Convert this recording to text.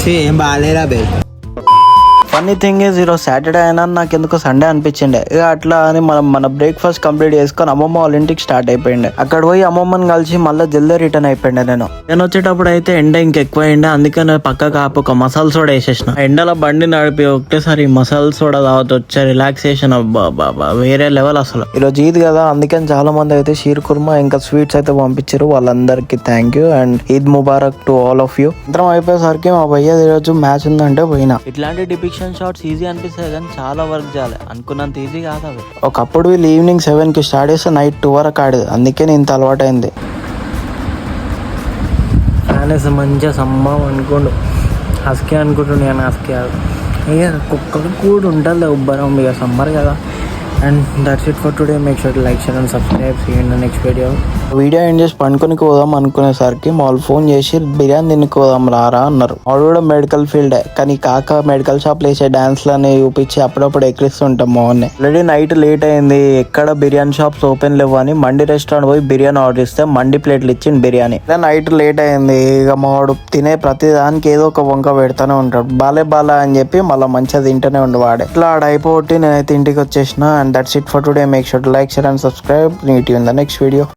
ఏం బాగాలేరా బే. Funny thing is ఈరోజు Saturday అయినా నాకు ఎందుకు సండే అనిపించిండే. ఇక అట్లా అని మన బ్రేక్ఫాస్ట్ కంప్లీట్ చేసుకొని అమ్మమ్మ వాళ్ళ ఇంటికి స్టార్ట్ అయిపోయిండే. అక్కడ పోయి అమ్మమ్మని కలిసి మళ్ళీ జల్దీ రిటర్న్ అయిపోయిండే. నేను వచ్చేటప్పుడు అయితే ఎండ ఇంకెక్కువ అయిండే, అందుకే నేను పక్కకు ఒక మసాలా సోడా వేసేసిన. ఎండలో బండి నడిపి ఒకటేసారి మసాలా సోడా తాగుతూ వచ్చే రిలాక్సేషన్ బాబా వేరే లెవెల్ అసలు. ఈరోజు ఈద్ కదా, అందుకని చాలా మంది అయితే షీర్ కుర్మా ఇంకా స్వీట్స్ అయితే పంపించారు. వాళ్ళందరికీ thank you and Eid Mubarak to all of you. అందరం అయిపోయేసరికి మా భయ్య ఈరోజు మ్యాచ్ ఉందంటే పోయినా. ఇట్లాంటి డిపిక్షన్ షార్ట్స్ ఈజీ అనిపిస్తుంది కానీ చాలా వర్క్ చేయాలి, అనుకున్నంత ఈజీ కాదు అవి. ఒకప్పుడు వీళ్ళు ఈవినింగ్ 7కి స్టార్ట్ చేస్తే నైట్ 2 వరకు ఆడేది, అందుకే నేను ఇంత అలవాటు అయింది. ఫ్యాన్ వేస్తే మంచిగా సమ్మం అనుకోండు, హస్కీ అనుకుంటుండే కానీ హస్కీ కాదు. ఇక కుక్కలు కూడా ఉంటుంది ఉబ్బరం, ఇక సమ్మర్ కదా. And that's it for today. Make sure to like, share and subscribe. See you in the next video end చేసి పండుకొని పోదాం అనుకునేసరికి వాళ్ళు ఫోన్ చేసి బిర్యానీ తినుకోదాం రారా అన్నారు. వాళ్ళు కూడా మెడికల్ ఫీల్డే, కానీ కాక మెడికల్ షాప్లో వేసే డాన్స్లని చూపించి అప్పుడప్పుడు ఎక్కిరిస్తుంటాం మార్నింగ్. ఆల్రెడీ నైట్ లేట్ అయింది, ఎక్కడ బిర్యానీ షాప్స్ ఓపెన్ లేవు అని మండి రెస్టారెంట్ పోయి బిర్యానీ ఆర్డర్ ఇస్తే మండి ప్లేట్లు ఇచ్చింది బిర్యానీ. నైట్ లేట్ అయింది, ఇక మావాడు తినే ప్రతి దానికి ఏదో ఒక వంక పెడతానే ఉంటాడు. బాలే అని చెప్పి మళ్ళీ మంచిగా తింటూనే ఉండు వాడే. ఇట్లా ఆడైపోట్టి నేనైతే ఇంటికి వచ్చేసిన. And that's it for today. Make sure to like, share and subscribe. Meet you in the next video.